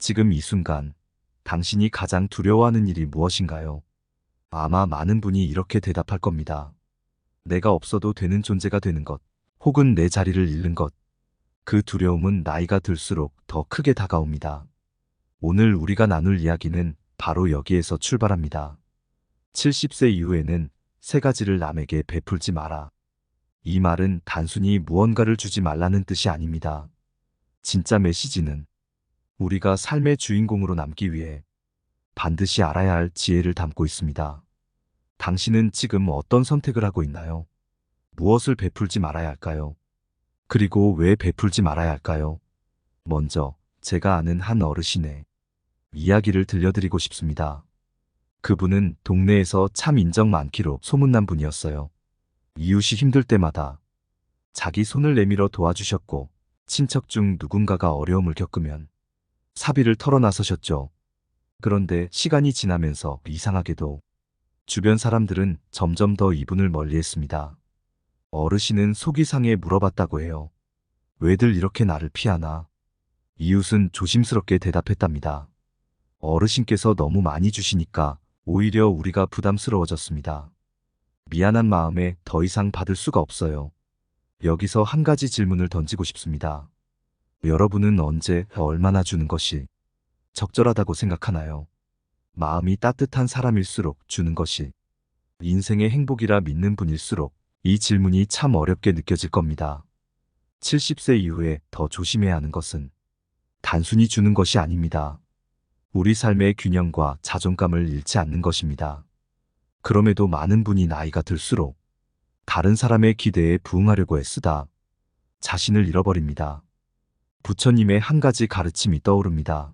지금 이 순간 당신이 가장 두려워하는 일이 무엇인가요? 아마 많은 분이 이렇게 대답할 겁니다. 내가 없어도 되는 존재가 되는 것, 혹은 내 자리를 잃는 것. 그 두려움은 나이가 들수록 더 크게 다가옵니다. 오늘 우리가 나눌 이야기는 바로 여기에서 출발합니다. 70세 이후에는 세 가지를 남에게 베풀지 마라. 이 말은 단순히 무언가를 주지 말라는 뜻이 아닙니다. 진짜 메시지는 우리가 삶의 주인공으로 남기 위해 반드시 알아야 할 지혜를 담고 있습니다. 당신은 지금 어떤 선택을 하고 있나요? 무엇을 베풀지 말아야 할까요? 그리고 왜 베풀지 말아야 할까요? 먼저 제가 아는 한 어르신의 이야기를 들려드리고 싶습니다. 그분은 동네에서 참 인정 많기로 소문난 분이었어요. 이웃이 힘들 때마다 자기 손을 내밀어 도와주셨고, 친척 중 누군가가 어려움을 겪으면 사비를 털어 나서셨죠. 그런데 시간이 지나면서 이상하게도 주변 사람들은 점점 더 이분을 멀리했습니다. 어르신은 속이 상해 물어봤다고 해요. 왜들 이렇게 나를 피하나? 이웃은 조심스럽게 대답했답니다. 어르신께서 너무 많이 주시니까 오히려 우리가 부담스러워졌습니다. 미안한 마음에 더 이상 받을 수가 없어요. 여기서 한 가지 질문을 던지고 싶습니다. 여러분은 언제 얼마나 주는 것이 적절하다고 생각하나요? 마음이 따뜻한 사람일수록 주는 것이 인생의 행복이라 믿는 분일수록 이 질문이 참 어렵게 느껴질 겁니다. 70세 이후에 더 조심해야 하는 것은 단순히 주는 것이 아닙니다. 우리 삶의 균형과 자존감을 잃지 않는 것입니다. 그럼에도 많은 분이 나이가 들수록 다른 사람의 기대에 부응하려고 애쓰다 자신을 잃어버립니다. 부처님의 한 가지 가르침이 떠오릅니다.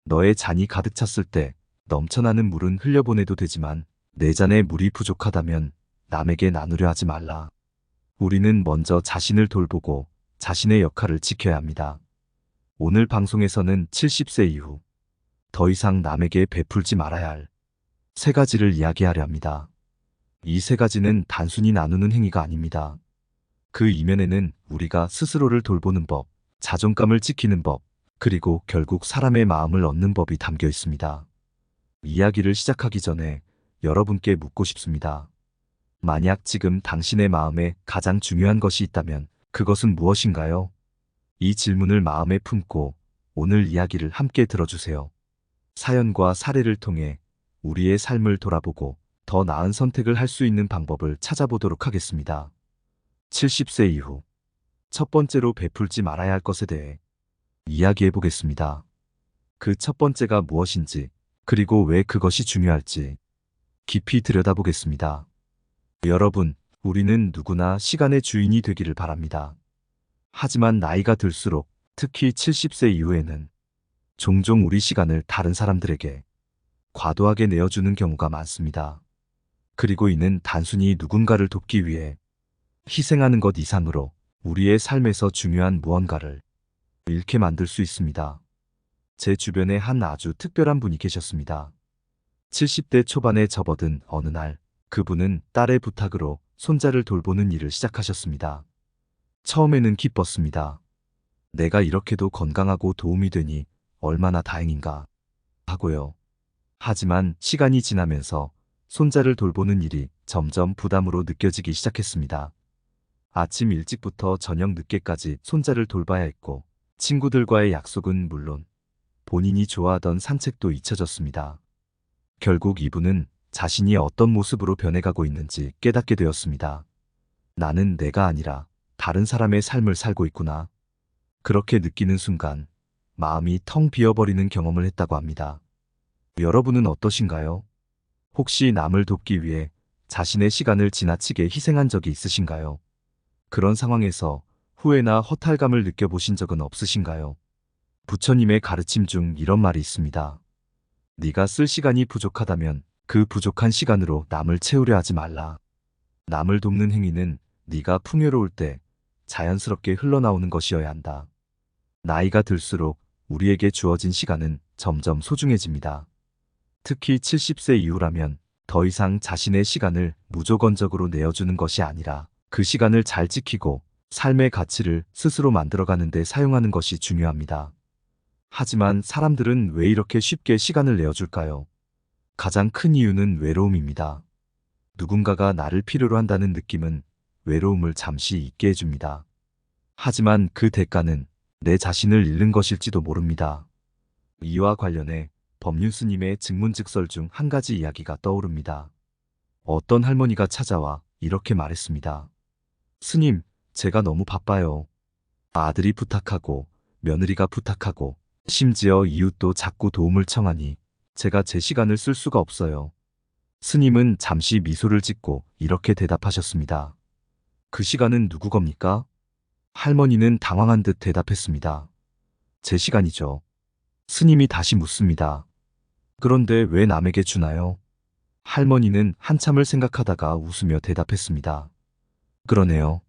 너의 잔이 가득 찼을 때 넘쳐나는 물은 흘려보내도 되지만 내 잔에 물이 부족하다면 남에게 나누려 하지 말라. 우리는 먼저 자신을 돌보고 자신의 역할을 지켜야 합니다. 오늘 방송에서는 70세 이후 더 이상 남에게 베풀지 말아야 할 세 가지를 이야기하려 합니다. 이 세 가지는 단순히 나누는 행위가 아닙니다. 그 이면에는 우리가 스스로를 돌보는 법, 자존감을 지키는 법, 그리고 결국 사람의 마음을 얻는 법이 담겨 있습니다. 이야기를 시작하기 전에 여러분께 묻고 싶습니다. 만약 지금 당신의 마음에 가장 중요한 것이 있다면 그것은 무엇인가요? 이 질문을 마음에 품고 오늘 이야기를 함께 들어주세요. 사연과 사례를 통해 우리의 삶을 돌아보고 더 나은 선택을 할 수 있는 방법을 찾아보도록 하겠습니다. 70세 이후 첫 번째로 베풀지 말아야 할 것에 대해 이야기해 보겠습니다. 그 첫 번째가 무엇인지, 그리고 왜 그것이 중요할지 깊이 들여다보겠습니다. 여러분, 우리는 누구나 시간의 주인이 되기를 바랍니다. 하지만 나이가 들수록, 특히 70세 이후에는 종종 우리 시간을 다른 사람들에게 과도하게 내어주는 경우가 많습니다. 그리고 이는 단순히 누군가를 돕기 위해 희생하는 것 이상으로 우리의 삶에서 중요한 무언가를 잃게 만들 수 있습니다. 제 주변에 한 아주 특별한 분이 계셨습니다. 70대 초반에 접어든 어느 날, 그분은 딸의 부탁으로 손자를 돌보는 일을 시작하셨습니다. 처음에는 기뻤습니다. 내가 이렇게도 건강하고 도움이 되니 얼마나 다행인가 하고요. 하지만 시간이 지나면서 손자를 돌보는 일이 점점 부담으로 느껴지기 시작했습니다. 아침 일찍부터 저녁 늦게까지 손자를 돌봐야 했고, 친구들과의 약속은 물론 본인이 좋아하던 산책도 잊혀졌습니다. 결국 이분은 자신이 어떤 모습으로 변해가고 있는지 깨닫게 되었습니다. 나는 내가 아니라 다른 사람의 삶을 살고 있구나. 그렇게 느끼는 순간 마음이 텅 비어버리는 경험을 했다고 합니다. 여러분은 어떠신가요? 혹시 남을 돕기 위해 자신의 시간을 지나치게 희생한 적이 있으신가요? 그런 상황에서 후회나 허탈감을 느껴보신 적은 없으신가요? 부처님의 가르침 중 이런 말이 있습니다. 네가 쓸 시간이 부족하다면 그 부족한 시간으로 남을 채우려 하지 말라. 남을 돕는 행위는 네가 풍요로울 때 자연스럽게 흘러나오는 것이어야 한다. 나이가 들수록 우리에게 주어진 시간은 점점 소중해집니다. 특히 70세 이후라면 더 이상 자신의 시간을 무조건적으로 내어주는 것이 아니라 그 시간을 잘 지키고 삶의 가치를 스스로 만들어가는 데 사용하는 것이 중요합니다. 하지만 사람들은 왜 이렇게 쉽게 시간을 내어줄까요? 가장 큰 이유는 외로움입니다. 누군가가 나를 필요로 한다는 느낌은 외로움을 잠시 잊게 해줍니다. 하지만 그 대가는 내 자신을 잃는 것일지도 모릅니다. 이와 관련해 법륜스님의 증문즉설 중 한 가지 이야기가 떠오릅니다. 어떤 할머니가 찾아와 이렇게 말했습니다. 스님, 제가 너무 바빠요. 아들이 부탁하고 며느리가 부탁하고 심지어 이웃도 자꾸 도움을 청하니 제가 제 시간을 쓸 수가 없어요. 스님은 잠시 미소를 짓고 이렇게 대답하셨습니다. 그 시간은 누구 겁니까? 할머니는 당황한 듯 대답했습니다. 제 시간이죠. 스님이 다시 묻습니다. 그런데 왜 남에게 주나요? 할머니는 한참을 생각하다가 웃으며 대답했습니다. 그러네요.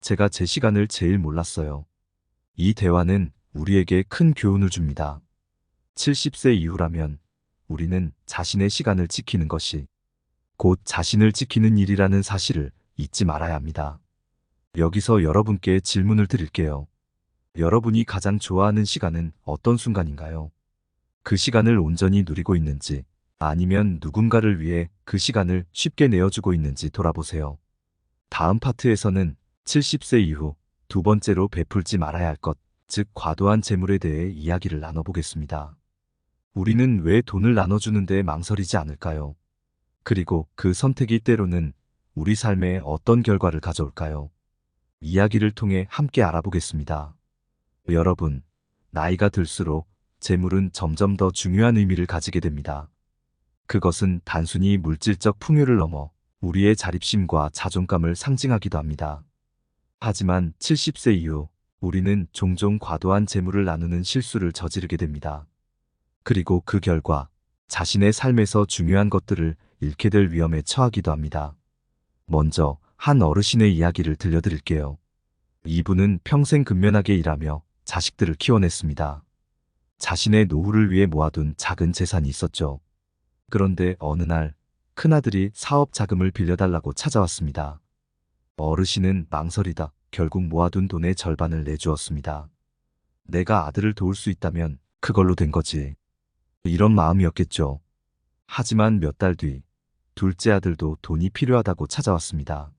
제가 제 시간을 제일 몰랐어요. 이 대화는 우리에게 큰 교훈을 줍니다. 70세 이후라면 우리는 자신의 시간을 지키는 것이 곧 자신을 지키는 일이라는 사실을 잊지 말아야 합니다. 여기서 여러분께 질문을 드릴게요. 여러분이 가장 좋아하는 시간은 어떤 순간인가요? 그 시간을 온전히 누리고 있는지 아니면 누군가를 위해 그 시간을 쉽게 내어주고 있는지 돌아보세요. 다음 파트에서는 70세 이후 두 번째로 베풀지 말아야 할 것, 즉 과도한 재물에 대해 이야기를 나눠보겠습니다. 우리는 왜 돈을 나눠주는데 망설이지 않을까요? 그리고 그 선택이 때로는 우리 삶에 어떤 결과를 가져올까요? 이야기를 통해 함께 알아보겠습니다. 여러분, 나이가 들수록 재물은 점점 더 중요한 의미를 가지게 됩니다. 그것은 단순히 물질적 풍요를 넘어 우리의 자립심과 자존감을 상징하기도 합니다. 하지만 70세 이후 우리는 종종 과도한 재물을 나누는 실수를 저지르게 됩니다. 그리고 그 결과 자신의 삶에서 중요한 것들을 잃게 될 위험에 처하기도 합니다. 먼저 한 어르신의 이야기를 들려드릴게요. 이분은 평생 근면하게 일하며 자식들을 키워냈습니다. 자신의 노후를 위해 모아둔 작은 재산이 있었죠. 그런데 어느 날 큰아들이 사업 자금을 빌려달라고 찾아왔습니다. 어르신은 망설이다 결국 모아둔 돈의 절반을 내주었습니다. 내가 아들을 도울 수 있다면 그걸로 된 거지. 이런 마음이었겠죠. 하지만 몇 달 뒤 둘째 아들도 돈이 필요하다고 찾아왔습니다.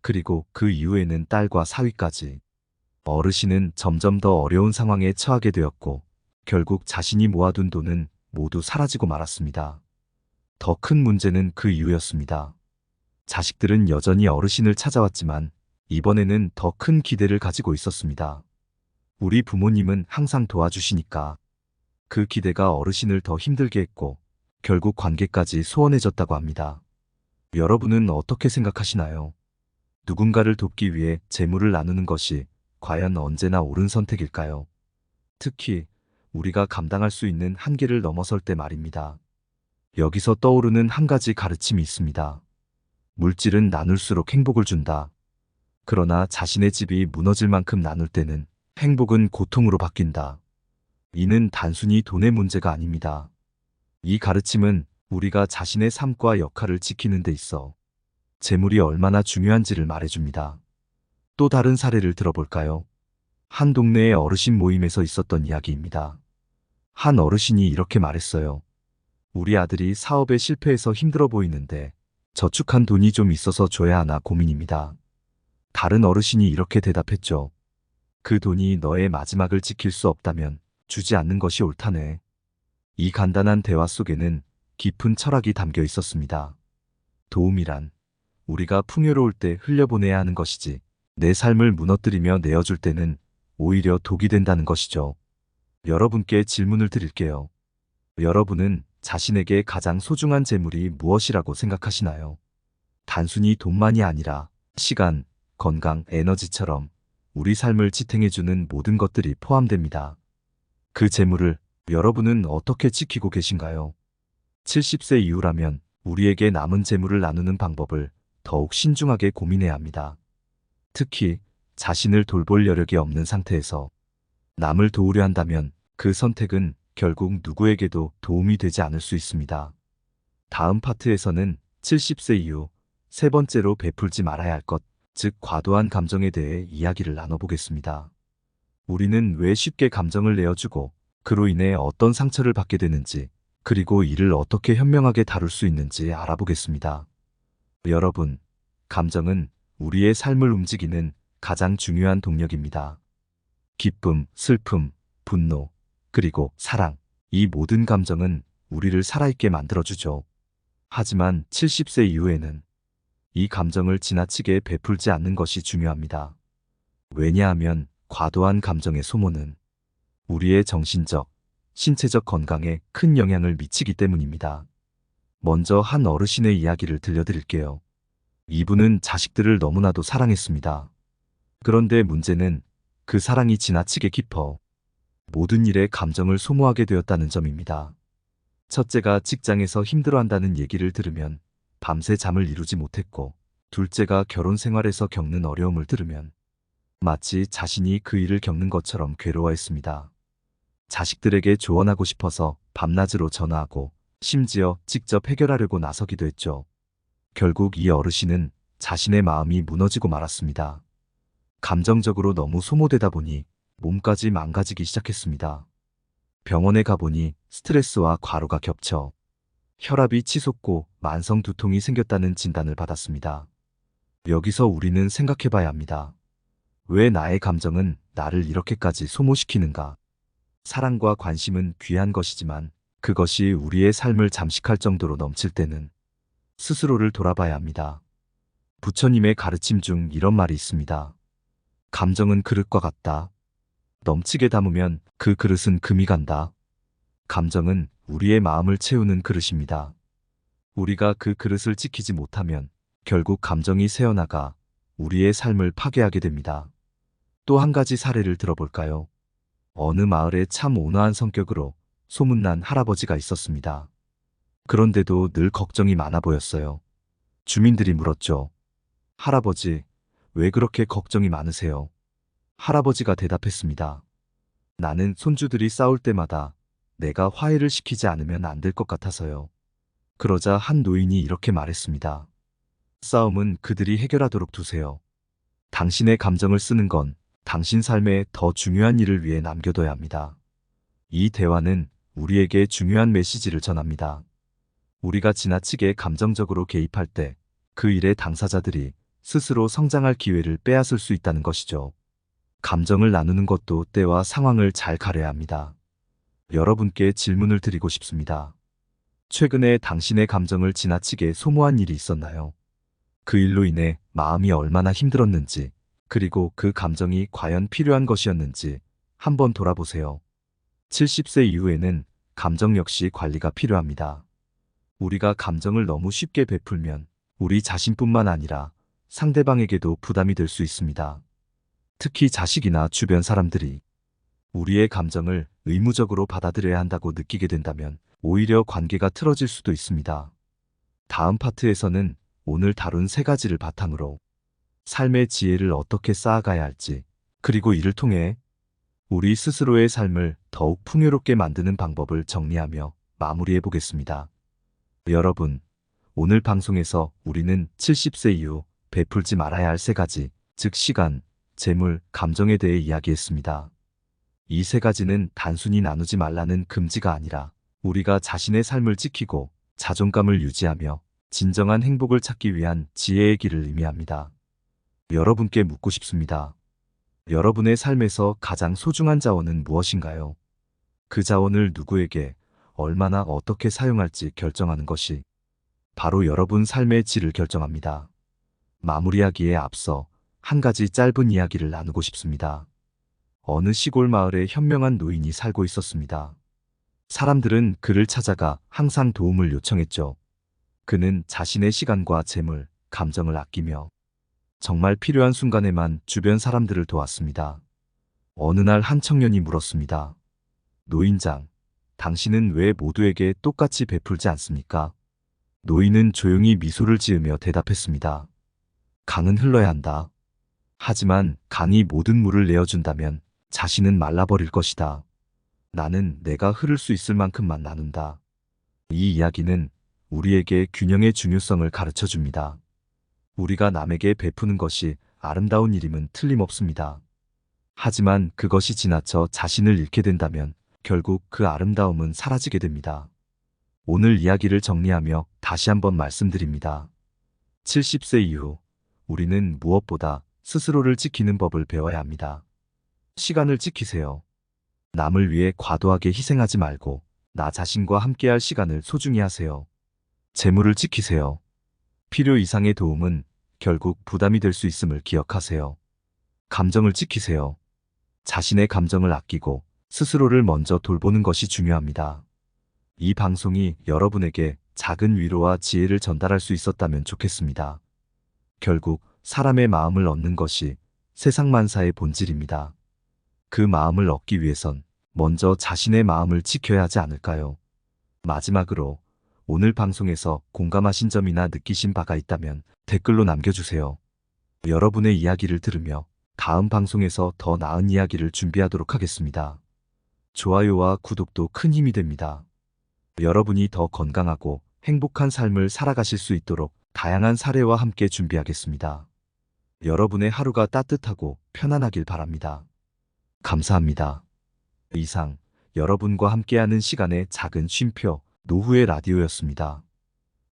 그리고 그 이후에는 딸과 사위까지. 어르신은 점점 더 어려운 상황에 처하게 되었고 결국 자신이 모아둔 돈은 모두 사라지고 말았습니다. 더 큰 문제는 그 이유였습니다. 자식들은 여전히 어르신을 찾아왔지만 이번에는 더 큰 기대를 가지고 있었습니다. 우리 부모님은 항상 도와주시니까. 그 기대가 어르신을 더 힘들게 했고 결국 관계까지 소원해졌다고 합니다. 여러분은 어떻게 생각하시나요? 누군가를 돕기 위해 재물을 나누는 것이 과연 언제나 옳은 선택일까요? 특히 우리가 감당할 수 있는 한계를 넘어설 때 말입니다. 여기서 떠오르는 한 가지 가르침이 있습니다. 물질은 나눌수록 행복을 준다. 그러나 자신의 집이 무너질 만큼 나눌 때는 행복은 고통으로 바뀐다. 이는 단순히 돈의 문제가 아닙니다. 이 가르침은 우리가 자신의 삶과 역할을 지키는 데 있어 재물이 얼마나 중요한지를 말해줍니다. 또 다른 사례를 들어볼까요? 한 동네의 어르신 모임에서 있었던 이야기입니다. 한 어르신이 이렇게 말했어요. 우리 아들이 사업에 실패해서 힘들어 보이는데 저축한 돈이 좀 있어서 줘야 하나 고민입니다. 다른 어르신이 이렇게 대답했죠. 그 돈이 너의 마지막을 지킬 수 없다면 주지 않는 것이 옳다네. 이 간단한 대화 속에는 깊은 철학이 담겨 있었습니다. 도움이란 우리가 풍요로울 때 흘려보내야 하는 것이지 내 삶을 무너뜨리며 내어줄 때는 오히려 독이 된다는 것이죠. 여러분께 질문을 드릴게요. 여러분은 자신에게 가장 소중한 재물이 무엇이라고 생각하시나요? 단순히 돈만이 아니라 시간, 건강, 에너지처럼 우리 삶을 지탱해주는 모든 것들이 포함됩니다. 그 재물을 여러분은 어떻게 지키고 계신가요? 70세 이후라면 우리에게 남은 재물을 나누는 방법을 더욱 신중하게 고민해야 합니다. 특히 자신을 돌볼 여력이 없는 상태에서 남을 도우려 한다면 그 선택은 결국 누구에게도 도움이 되지 않을 수 있습니다. 다음 파트에서는 70세 이후 세 번째로 베풀지 말아야 할 것, 즉 과도한 감정에 대해 이야기를 나눠보겠습니다. 우리는 왜 쉽게 감정을 내어주고 그로 인해 어떤 상처를 받게 되는지, 그리고 이를 어떻게 현명하게 다룰 수 있는지 알아보겠습니다. 여러분, 감정은 우리의 삶을 움직이는 가장 중요한 동력입니다. 기쁨, 슬픔, 분노, 그리고 사랑. 이 모든 감정은 우리를 살아있게 만들어주죠. 하지만 70세 이후에는 이 감정을 지나치게 베풀지 않는 것이 중요합니다. 왜냐하면 과도한 감정의 소모는 우리의 정신적, 신체적 건강에 큰 영향을 미치기 때문입니다. 먼저 한 어르신의 이야기를 들려드릴게요. 이분은 자식들을 너무나도 사랑했습니다. 그런데 문제는 그 사랑이 지나치게 깊어 모든 일에 감정을 소모하게 되었다는 점입니다. 첫째가 직장에서 힘들어한다는 얘기를 들으면 밤새 잠을 이루지 못했고, 둘째가 결혼 생활에서 겪는 어려움을 들으면 마치 자신이 그 일을 겪는 것처럼 괴로워했습니다. 자식들에게 조언하고 싶어서 밤낮으로 전화하고 심지어 직접 해결하려고 나서기도 했죠. 결국 이 어르신은 자신의 마음이 무너지고 말았습니다. 감정적으로 너무 소모되다 보니 몸까지 망가지기 시작했습니다. 병원에 가보니 스트레스와 과로가 겹쳐 혈압이 치솟고 만성 두통이 생겼다는 진단을 받았습니다. 여기서 우리는 생각해봐야 합니다. 왜 나의 감정은 나를 이렇게까지 소모시키는가? 사랑과 관심은 귀한 것이지만 그것이 우리의 삶을 잠식할 정도로 넘칠 때는 스스로를 돌아봐야 합니다. 부처님의 가르침 중 이런 말이 있습니다. 감정은 그릇과 같다. 넘치게 담으면 그 그릇은 금이 간다. 감정은 우리의 마음을 채우는 그릇입니다. 우리가 그 그릇을 지키지 못하면 결국 감정이 새어나가 우리의 삶을 파괴하게 됩니다. 또 한 가지 사례를 들어볼까요? 어느 마을에 참 온화한 성격으로 소문난 할아버지가 있었습니다. 그런데도 늘 걱정이 많아 보였어요. 주민들이 물었죠. 할아버지, 왜 그렇게 걱정이 많으세요? 할아버지가 대답했습니다. 나는 손주들이 싸울 때마다 내가 화해를 시키지 않으면 안 될 것 같아서요. 그러자 한 노인이 이렇게 말했습니다. 싸움은 그들이 해결하도록 두세요. 당신의 감정을 쓰는 건 당신 삶에 더 중요한 일을 위해 남겨둬야 합니다. 이 대화는 우리에게 중요한 메시지를 전합니다. 우리가 지나치게 감정적으로 개입할 때 그 일의 당사자들이 스스로 성장할 기회를 빼앗을 수 있다는 것이죠. 감정을 나누는 것도 때와 상황을 잘 가려야 합니다. 여러분께 질문을 드리고 싶습니다. 최근에 당신의 감정을 지나치게 소모한 일이 있었나요? 그 일로 인해 마음이 얼마나 힘들었는지, 그리고 그 감정이 과연 필요한 것이었는지 한번 돌아보세요. 70세 이후에는 감정 역시 관리가 필요합니다. 우리가 감정을 너무 쉽게 베풀면 우리 자신뿐만 아니라 상대방에게도 부담이 될 수 있습니다. 특히 자식이나 주변 사람들이 우리의 감정을 의무적으로 받아들여야 한다고 느끼게 된다면 오히려 관계가 틀어질 수도 있습니다. 다음 파트에서는 오늘 다룬 세 가지를 바탕으로 삶의 지혜를 어떻게 쌓아가야 할지, 그리고 이를 통해 우리 스스로의 삶을 더욱 풍요롭게 만드는 방법을 정리하며 마무리해 보겠습니다. 여러분, 오늘 방송에서 우리는 70세 이후 베풀지 말아야 할 세 가지, 즉 시간, 재물, 감정에 대해 이야기했습니다. 이 세 가지는 단순히 나누지 말라는 금지가 아니라 우리가 자신의 삶을 지키고 자존감을 유지하며 진정한 행복을 찾기 위한 지혜의 길을 의미합니다. 여러분께 묻고 싶습니다. 여러분의 삶에서 가장 소중한 자원은 무엇인가요? 그 자원을 누구에게, 얼마나 어떻게 사용할지 결정하는 것이 바로 여러분 삶의 질을 결정합니다. 마무리하기에 앞서 한 가지 짧은 이야기를 나누고 싶습니다. 어느 시골 마을에 현명한 노인이 살고 있었습니다. 사람들은 그를 찾아가 항상 도움을 요청했죠. 그는 자신의 시간과 재물, 감정을 아끼며 정말 필요한 순간에만 주변 사람들을 도왔습니다. 어느 날 한 청년이 물었습니다. 노인장, 당신은 왜 모두에게 똑같이 베풀지 않습니까? 노인은 조용히 미소를 지으며 대답했습니다. 강은 흘러야 한다. 하지만 강이 모든 물을 내어준다면 자신은 말라버릴 것이다. 나는 내가 흐를 수 있을 만큼만 나눈다. 이 이야기는 우리에게 균형의 중요성을 가르쳐 줍니다. 우리가 남에게 베푸는 것이 아름다운 일임은 틀림없습니다. 하지만 그것이 지나쳐 자신을 잃게 된다면 결국 그 아름다움은 사라지게 됩니다. 오늘 이야기를 정리하며 다시 한번 말씀드립니다. 70세 이후 우리는 무엇보다 스스로를 지키는 법을 배워야 합니다. 시간을 지키세요. 남을 위해 과도하게 희생하지 말고 나 자신과 함께할 시간을 소중히 하세요. 재물을 지키세요. 필요 이상의 도움은 결국 부담이 될 수 있음을 기억하세요. 감정을 지키세요. 자신의 감정을 아끼고 스스로를 먼저 돌보는 것이 중요합니다. 이 방송이 여러분에게 작은 위로와 지혜를 전달할 수 있었다면 좋겠습니다. 결국 사람의 마음을 얻는 것이 세상만사의 본질입니다. 그 마음을 얻기 위해선 먼저 자신의 마음을 지켜야 하지 않을까요? 마지막으로 오늘 방송에서 공감하신 점이나 느끼신 바가 있다면 댓글로 남겨주세요. 여러분의 이야기를 들으며 다음 방송에서 더 나은 이야기를 준비하도록 하겠습니다. 좋아요와 구독도 큰 힘이 됩니다. 여러분이 더 건강하고 행복한 삶을 살아가실 수 있도록 다양한 사례와 함께 준비하겠습니다. 여러분의 하루가 따뜻하고 편안하길 바랍니다. 감사합니다. 이상 여러분과 함께하는 시간의 작은 쉼표 노후의 라디오였습니다.